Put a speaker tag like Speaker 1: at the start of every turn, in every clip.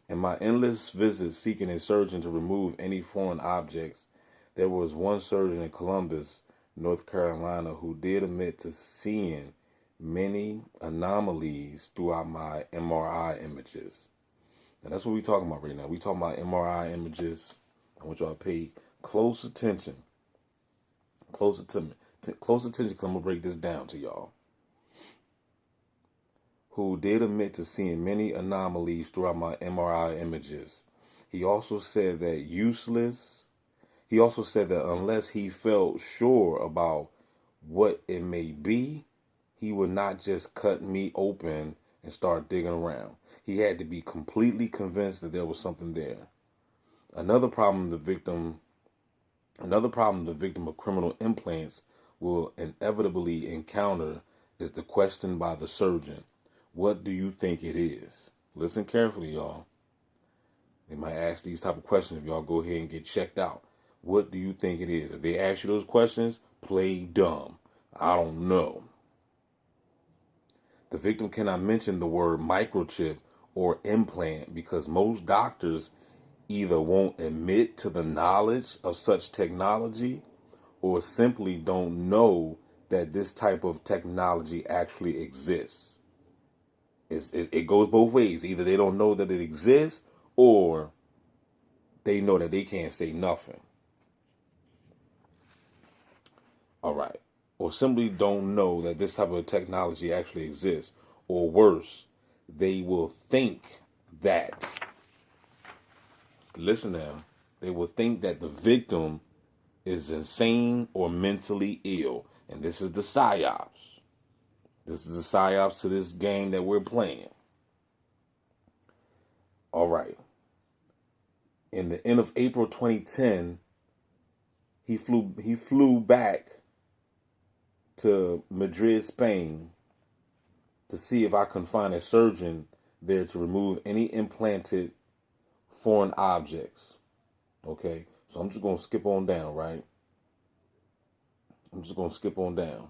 Speaker 1: In my endless visits seeking a surgeon to remove any foreign objects, there was one surgeon in Columbus, North Carolina, who did admit to seeing many anomalies throughout my MRI images. And that's what we're talking about right now. We talking about MRI images. I want y'all to pay close attention. Close attention. Close attention because I'm going to break this down to y'all. Who did admit to seeing many anomalies throughout my MRI images. He also said that unless he felt sure about what it may be, he would not just cut me open and start digging around. He had to be completely convinced that there was something there. Another problem the victim of criminal implants will inevitably encounter is the question by the surgeon, what do you think it is? Listen carefully, y'all. They might ask these type of questions if y'all go ahead and get checked out. What do you think it is? If they ask you those questions, play dumb. I don't know. The victim cannot mention the word microchip or implant because most doctors either won't admit to the knowledge of such technology or simply don't know that this type of technology actually exists. It goes both ways. Either they don't know that it exists or they know that they can't say nothing. All right. Or simply don't know that this type of technology actually exists. Or worse, they will think that, listen now, they will think that the victim is insane or mentally ill. And this is the psyops. This is the psyops to this game that we're playing. All right. In the end of April 2010, he flew back to Madrid, Spain, to see if I can find a surgeon there to remove any implanted foreign objects. Okay, so I'm just gonna skip on down, right? I'm just gonna skip on down.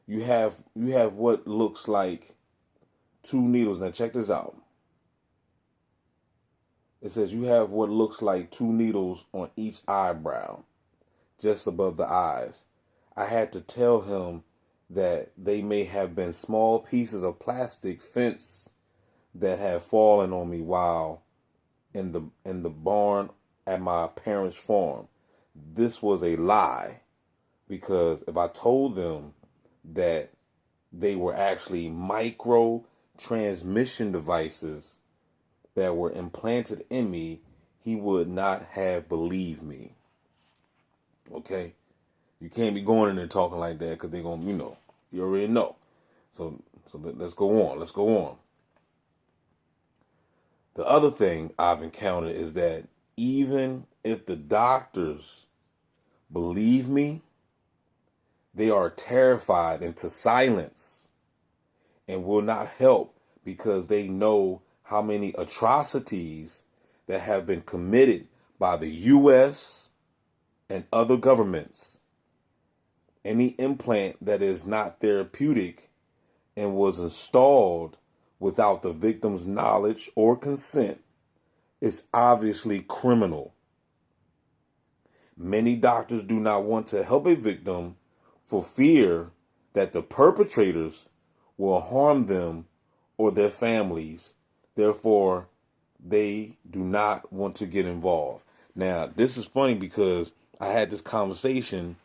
Speaker 1: You have what looks like two needles. Now check this out. It says you have what looks like two needles on each eyebrow, just above the eyes. I had to tell him that they may have been small pieces of plastic fence that had fallen on me while in the barn at my parents' farm. This was a lie because if I told them that they were actually micro transmission devices that were implanted in me, he would not have believed me. Okay? You can't be going in there talking like that because they're going to, you already know. So let's go on. Let's go on. The other thing I've encountered is that even if the doctors believe me, they are terrified into silence and will not help because they know how many atrocities that have been committed by the U.S. and other governments. Any implant that is not therapeutic and was installed without the victim's knowledge or consent is obviously criminal. Many doctors do not want to help a victim for fear that the perpetrators will harm them or their families. Therefore, they do not want to get involved. Now, this is funny because I had this conversation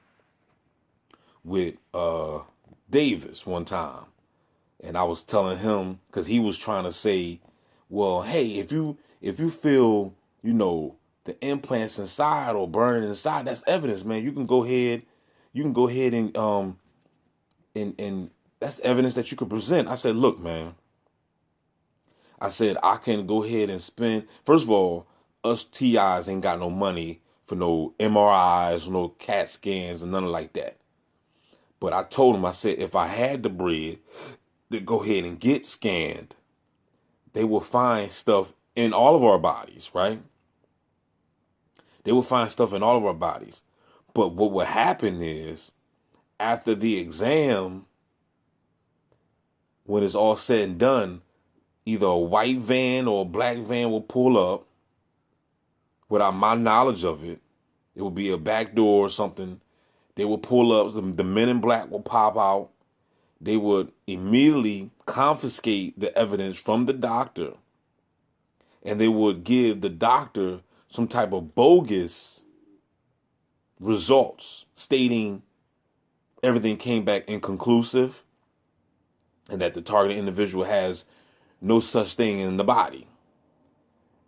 Speaker 1: with Davis one time. And I was telling him, because he was trying to say, well, hey, if you feel, the implants inside or burning inside, that's evidence, man. You can go ahead and that's evidence that you could present. I said, look, man. I said, I can go ahead and spend, first of all, us TIs ain't got no money for no MRIs, no CAT scans, and none like that. But I told him, I said, if I had the bread to go ahead and get scanned, they will find stuff in all of our bodies, right? They will find stuff in all of our bodies. But what will happen is, after the exam, when it's all said and done, either a white van or a black van will pull up without my knowledge of it. It will be a back door or something. They will pull up. The men in black will pop out. They would immediately confiscate the evidence from the doctor. And they would give the doctor some type of bogus results stating everything came back inconclusive and that the targeted individual has no such thing in the body.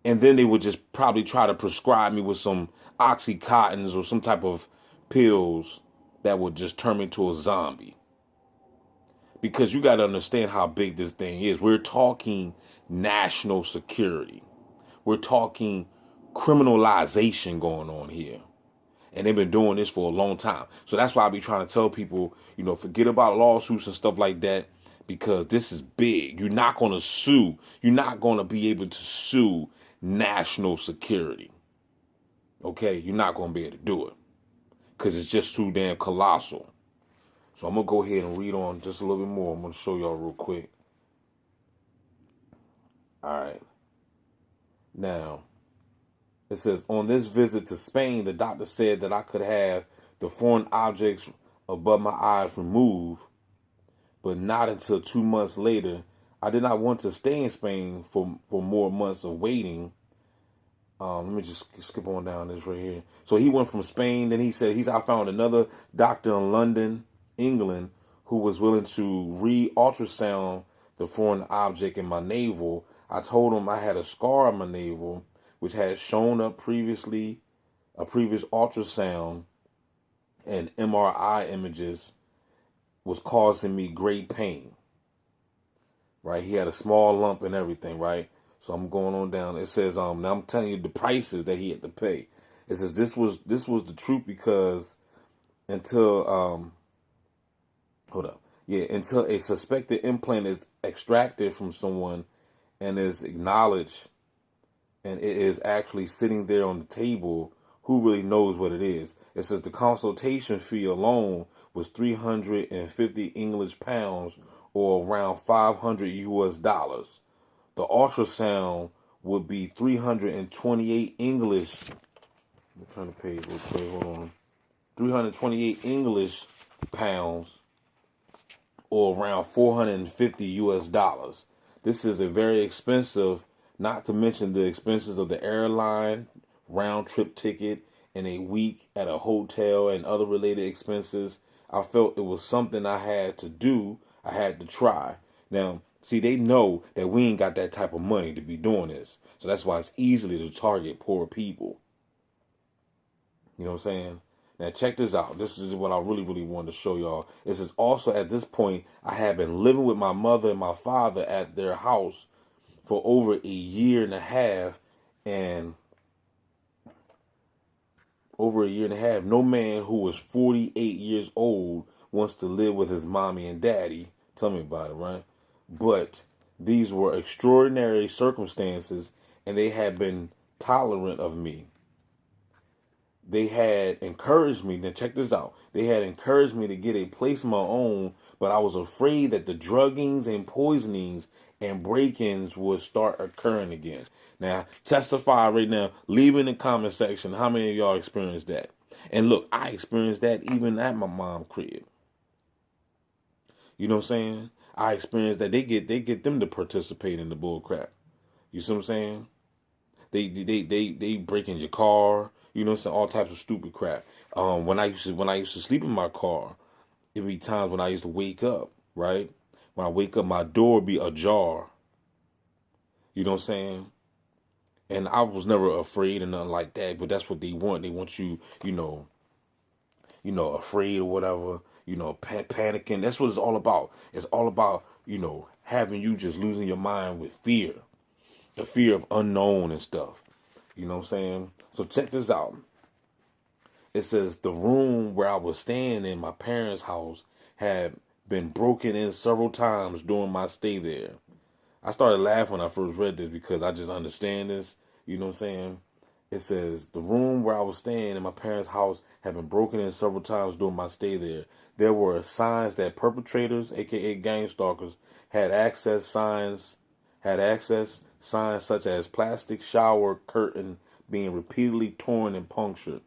Speaker 1: And then they would just probably try to prescribe me with some Oxycontins or some type of pills that would just turn me into a zombie. Because you got to understand how big this thing is. We're talking national security. We're talking criminalization going on here. And they've been doing this for a long time. So that's why I be trying to tell people, forget about lawsuits and stuff like that, because this is big. You're not going to sue. You're not going to be able to sue national security. Okay? You're not going to be able to do it because it's just too damn colossal. So I'm going to go ahead and read on just a little bit more. I'm going to show y'all real quick. All right. Now, it says, on this visit to Spain, the doctor said that I could have the foreign objects above my eyes removed, but not until 2 months later. I did not want to stay in Spain for more months of waiting. Let me just skip on down this right here. So he went from Spain. Then he said, I found another doctor in London, England, who was willing to re-ultrasound the foreign object in my navel. I told him I had a scar on my navel, which had shown up previously, a previous ultrasound and MRI images was causing me great pain. Right? He had a small lump and everything, right? So I'm going on down. It says, now I'm telling you the prices that he had to pay. It says this was the truth because until until a suspected implant is extracted from someone and is acknowledged and it is actually sitting there on the table, who really knows what it is? It says the consultation fee alone was 350 English pounds or around 500 US dollars. The ultrasound would be 328 English. Let me turn the page real quick. Hold on. 328 English pounds or around 450 US dollars. This is a very expensive, not to mention the expenses of the airline, round trip ticket, and a week at a hotel and other related expenses. I felt it was something I had to do. I had to try. Now, see, they know that we ain't got that type of money to be doing this. So that's why it's easily to target poor people. You know what I'm saying? Now, check this out. This is what I really, really wanted to show y'all. This is also, at this point, I had been living with my mother and my father at their house for over a year and a half. And no man who was 48 years old wants to live with his mommy and daddy. Tell me about it, right? But these were extraordinary circumstances, and they had been tolerant of me. They had encouraged me. Now check this out. They had encouraged me to get a place of my own, but I was afraid that the druggings and poisonings and break-ins would start occurring again. Now, testify right now. Leave in the comment section how many of y'all experienced that. And look, I experienced that even at my mom's crib. You know what I'm saying? I experienced that. They get them to participate in the bull crap. You see what I'm saying? They break in your car. You know what I'm saying? All types of stupid crap. When I used to sleep in my car, it'd be times when I used to wake up, right? When I wake up, my door would be ajar. You know what I'm saying? And I was never afraid or nothing like that, but that's what they want. They want you, afraid or whatever, panicking. That's what it's all about. It's all about, having you just losing your mind with fear. The fear of unknown and stuff. You know what I'm saying? So check this out. It says the room where I was staying in my parents' house had been broken in several times during my stay there. I started laughing when I first read this because I just understand this. You know what I'm saying? It says, the room where I was staying in my parents' house had been broken in several times during my stay there. There were signs that perpetrators, aka gang stalkers, had access signs such as plastic shower curtain being repeatedly torn and punctured.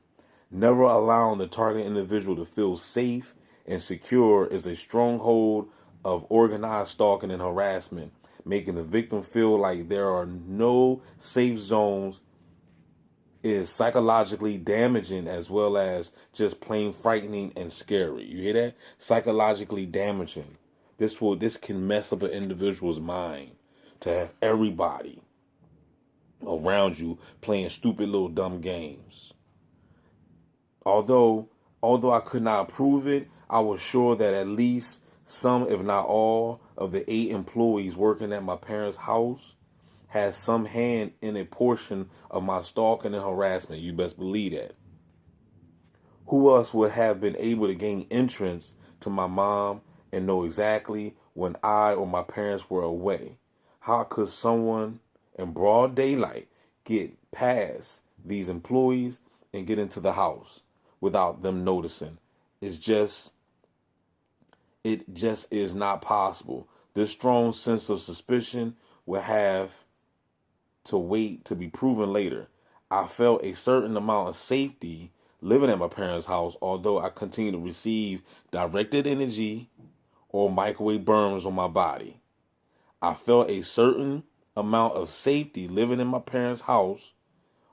Speaker 1: Never allowing the target individual to feel safe and secure is a stronghold of organized stalking and harassment, making the victim feel like there are no safe zones is psychologically damaging as well as just plain frightening and scary. You hear that? Psychologically damaging. This can mess up an individual's mind to have everybody around you playing stupid little dumb games. Although I could not prove it, I was sure that at least some, if not all, of the 8 employees working at my parents' house has some hand in a portion of my stalking and harassment. You best believe that. Who else would have been able to gain entrance to my mom and know exactly when I or my parents were away? How could someone in broad daylight get past these employees and get into the house without them noticing? It just is not possible. This strong sense of suspicion will have to wait to be proven later. I felt a certain amount of safety living at my parents' house, although I continue to receive directed energy or microwave burns on my body. I felt a certain amount of safety living in my parents' house,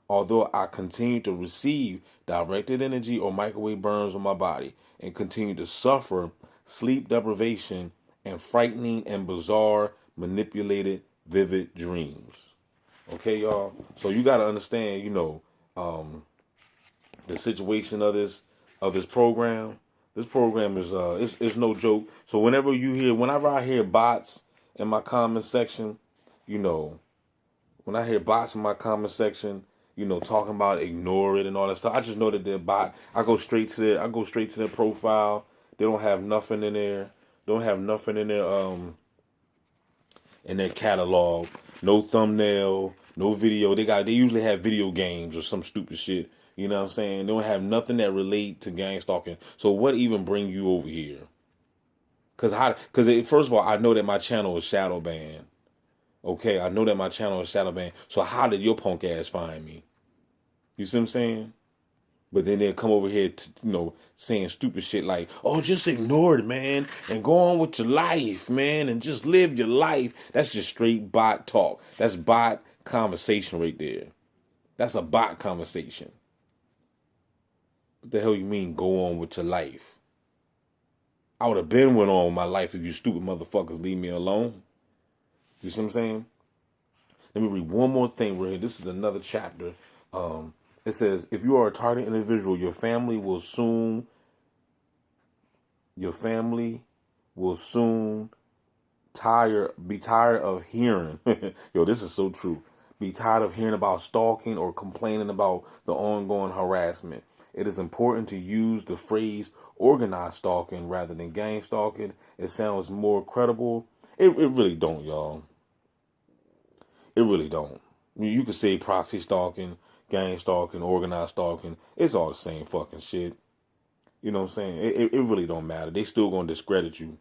Speaker 1: although I continue to receive directed energy or microwave burns on my body and continue to suffer sleep deprivation and frightening and bizarre manipulated vivid dreams. Okay, y'all. So you got to understand, the situation of this program. This program is it's no joke. So whenever I hear bots in my comment section, when I hear bots in my comment section, talking about ignore it and all that stuff, I just know that they're bot. I go straight to their profile. They don't have nothing in there. Don't have nothing in their catalog. No thumbnail, no video. They usually have video games or some stupid shit. You know what I'm saying? They don't have nothing that relate to gang stalking. So what even bring you over here? Because first of all, I know that my channel is shadow banned. Okay, I know that my channel is shadow banned. So how did your punk ass find me? You see what I'm saying? But then they'll come over here to, saying stupid shit like, oh, just ignore it, man, and go on with your life, man, and just live your life. That's just straight bot talk. That's bot conversation right there. That's a bot conversation. What the hell you mean go on with your life? I would have been went on with my life if you stupid motherfuckers leave me alone. You see what I'm saying? Let me read one more thing right here. This is another chapter. It says, if you are a target individual, your family will soon be tired of hearing. Yo, this is so true. Be tired of hearing about stalking or complaining about the ongoing harassment. It is important to use the phrase organized stalking rather than gang stalking. It sounds more credible. It really don't, y'all. It really don't. You could say proxy stalking, gang stalking, organized stalking. It's all the same fucking shit. You know what I'm saying? It really don't matter. They still gonna discredit you.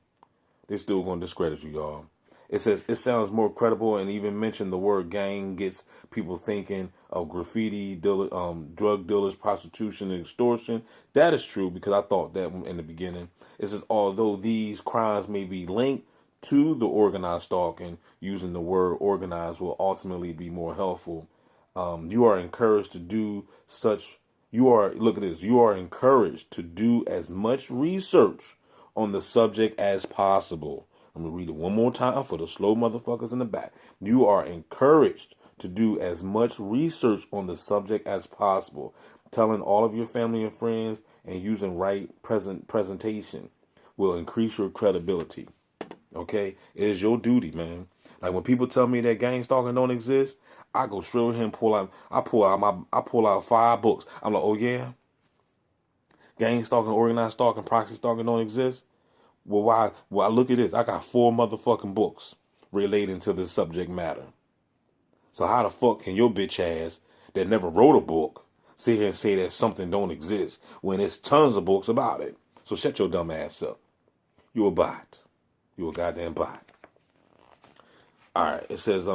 Speaker 1: They still gonna discredit you, y'all. It says it sounds more credible, and even mention the word gang gets people thinking of graffiti, drug dealers, prostitution, and extortion. That is true because I thought that in the beginning. It says although these crimes may be linked to the organized stalking, using the word organized will ultimately be more helpful. You are encouraged to do such. Look at this. You are encouraged to do as much research on the subject as possible. I'm going to read it one more time for the slow motherfuckers in the back. You are encouraged to do as much research on the subject as possible. Telling all of your family and friends and using right presentation will increase your credibility. Okay? It is your duty, man. Like when people tell me that gang stalking don't exist, I go straight with him, I pull out 5 books. I'm like, oh yeah? Gang stalking, organized stalking, proxy stalking don't exist? Well, why? Well, look at this. I got 4 motherfucking books relating to this subject matter. So how the fuck can your bitch ass that never wrote a book sit here and say that something don't exist when there's tons of books about it. So shut your dumb ass up. You a bot. You a goddamn bot. All right. It says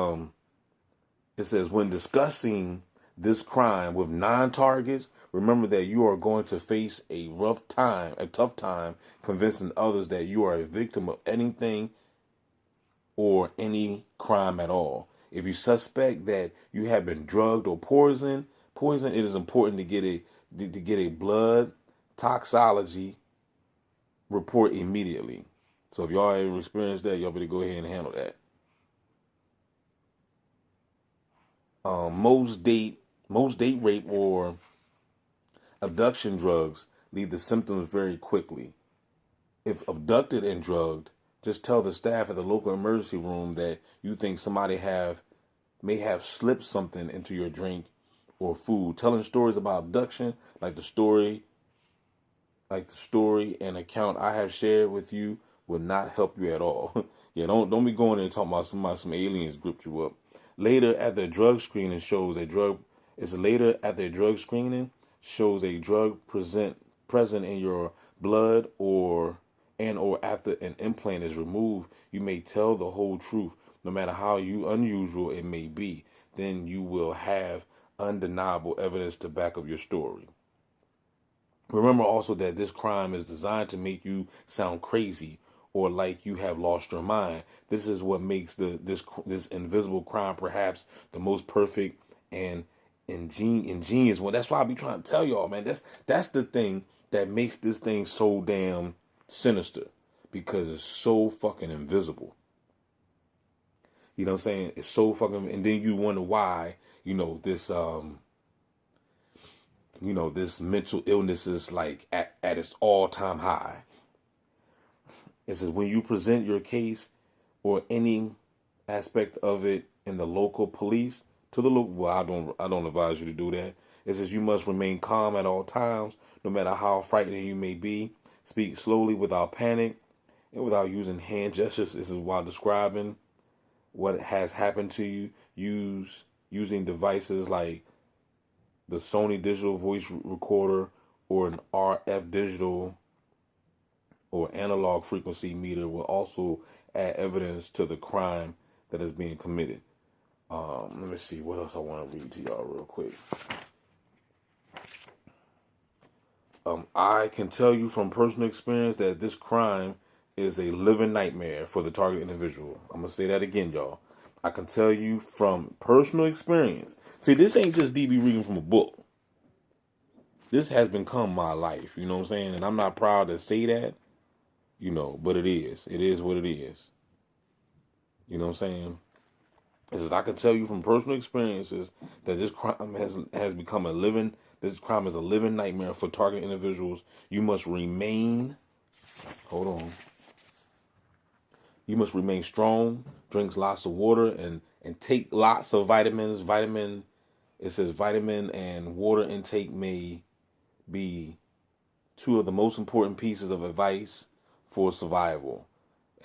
Speaker 1: when discussing this crime with non-targets, remember that you are going to face a tough time convincing others that you are a victim of anything or any crime at all. If you suspect that you have been drugged or poisoned, it is important to get a blood toxicology report immediately. So if y'all ever experienced that, y'all better go ahead and handle that. Most date rape or abduction drugs leave the symptoms very quickly. If abducted and drugged, just tell the staff at the local emergency room that you think somebody may have slipped something into your drink or food. Telling stories about abduction, like the story and account I have shared with you, will not help you at all. Yeah, don't be going there and talking about some aliens gripped you up. Later at their drug screening shows a drug present in your blood or after an implant is removed. You may tell the whole truth, no matter how unusual it may be. Then you will have undeniable evidence to back up your story. Remember also that this crime is designed to make you sound crazy or like you have lost your mind. This is what makes this invisible crime perhaps the most perfect and ingenious one. That's why I be trying to tell y'all, man. That's the thing that makes this thing so damn sinister, because it's so fucking invisible. You know what I'm saying? It's so fucking, and then you wonder why, this this mental illness is like at its all-time high. It says when you present your case or any aspect of it in the local police to the local, well, I don't advise you to do that. It says you must remain calm at all times, no matter how frightening you may be. Speak slowly without panic and without using hand gestures. This is while describing what has happened to you. Using devices like the Sony digital voice recorder or an RF digital or analog frequency meter will also add evidence to the crime that is being committed. Let me see what else I want to read to y'all real quick. I can tell you from personal experience that this crime is a living nightmare for the target individual. I'm going to say that again, y'all. I can tell you from personal experience. See, this ain't just DB reading from a book. This has become my life, you know what I'm saying? And I'm not proud to say that, but it is. It is what it is. You know what I'm saying? It says, I can tell you from personal experiences that this crime has become this crime is a living nightmare for target individuals. You must remain strong, drink lots of water, and take lots of vitamins. It says vitamin and water intake may be two of the most important pieces of advice for survival.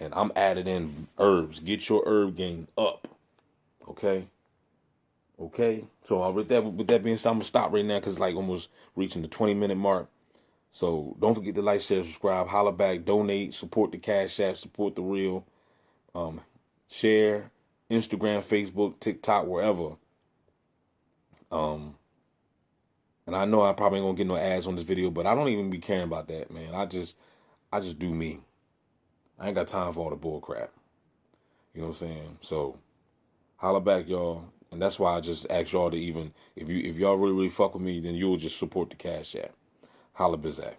Speaker 1: And I'm adding in herbs. Get your herb game up. Okay. So with that being said, I'm gonna stop right now because like almost reaching the 20-minute mark. So don't forget to like, share, subscribe, holla back, donate, support the Cash App, support the real. Share Instagram, Facebook, TikTok, wherever. And I know I probably ain't gonna get no ads on this video, but I don't even be caring about that, man. I just do me. I ain't got time for all the bull crap. You know what I'm saying? So holla back, y'all. And that's why I just ask y'all to even, if y'all really fuck with me, then you'll just support the Cash App. Holla Bizak.